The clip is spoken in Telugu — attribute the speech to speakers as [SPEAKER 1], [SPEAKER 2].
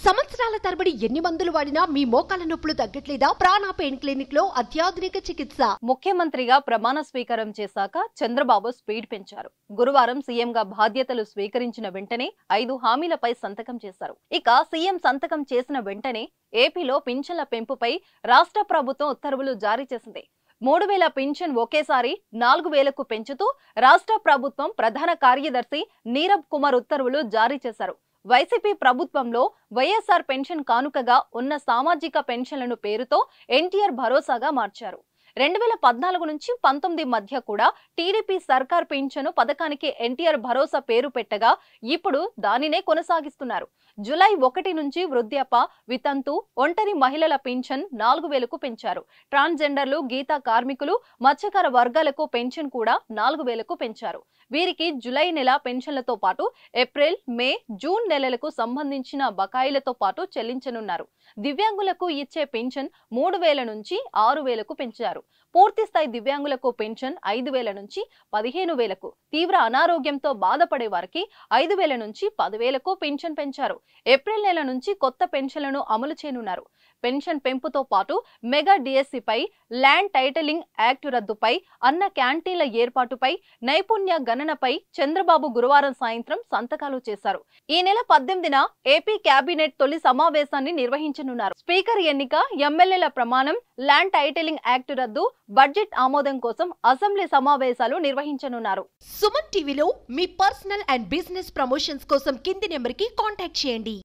[SPEAKER 1] సంవత్సరాల తరబడి ఎన్ని మందులు వాడినా మీ మోకాల నొప్పులు తగ్గట్లేదా? ప్రాణ పెయిన్ క్లినిక్ లో అత్యాధునిక చికిత్స.
[SPEAKER 2] ముఖ్యమంత్రిగా ప్రమాణ స్వీకారం చేశాక చంద్రబాబు స్పీడ్ పెంచారు. గురువారం సీఎంగా బాధ్యతలు స్వీకరించిన వెంటనే 5 హామీలపై సంతకం చేశారు. ఇక సీఎం సంతకం చేసిన వెంటనే ఏపీలో పింఛన్ల పెంపుపై రాష్ట్ర ప్రభుత్వం ఉత్తర్వులు జారీ చేసింది. 3000 పింఛన్ ఒకేసారి 4000కు పెంచుతూ రాష్ట్ర ప్రభుత్వం ప్రధాన కార్యదర్శి నీరబ్ కుమార్ ఉత్తర్వులు జారీ చేశారు. వైసీపీ ప్రభుత్వంలో వైఎస్ఆర్ పెన్షన్ కానుకగా ఉన్న సామాజిక పెన్షన్లను పేరుతో ఎన్టీఆర్ భరోసాగా మార్చారు. 2014 నుంచి 19 మధ్య కూడా టీడీపీ సర్కార్ పింఛను పథకానికి ఎన్టీఆర్ భరోసా పేరు పెట్టగా ఇప్పుడు దానినే కొనసాగిస్తున్నారు. జూలై 1 నుంచి వృద్ధాప్య, వితంతు, ఒంటరి మహిళల పింఛన్ 4000కు పెంచారు. ట్రాన్స్జెండర్లు, గీతా కార్మికులు, మత్స్యకార వర్గాలకు పెన్షన్ కూడా 4000కు పెంచారు. వీరికి జూలై నెల పెన్షన్లతో పాటు ఏప్రిల్, మే, జూన్ నెలలకు సంబంధించిన బకాయిలతో పాటు చెల్లించనున్నారు. దివ్యాంగులకు ఇచ్చే పెన్షన్ 3000 నుంచి 6000కు పెంచారు. పూర్తి స్థాయి దివ్యాంగులకు పెన్షన్ 5000 నుంచి 15000కు, తీవ్ర అనారోగ్యంతో బాధపడే వారికి 5000 నుంచి 10000కు పెన్షన్ పెంచారు. ఏప్రిల్ నెల నుంచి కొత్త పెన్షన్లను అమలు చేయనున్నారు. పెన్షన్ పెంపుతో పాటు మెగా డిఎస్సిపై, ల్యాండ్ టైటిలింగ్ యాక్ట్ రద్దుపై, అన్న క్యాంటీన్ల ఏర్పాటుపై, నైపుణ్య గణనపై చంద్రబాబు గురువారం సాయంత్రం సంతకాలు చేశారు. ఈ నెల 18న ఏపీ కేబినెట్ తొలి సమావేశాన్ని నిర్వహించనున్నారు. స్పీకర్ ఎన్నిక, ఎమ్మెల్యేల ప్రమాణం, ల్యాండ్ టైటిలింగ్ యాక్ట్ రద్దు, బడ్జెట్ ఆమోదం కోసం అసెంబ్లీ సమావేశాలు నిర్వహించనున్నారు.
[SPEAKER 1] సుమన్ టీవీలో మీ పర్సనల్ అండ్ బిజినెస్ ప్రమోషన్స్ కోసం కింది నెంబర్కి కాంటాక్ట్ చేయండి.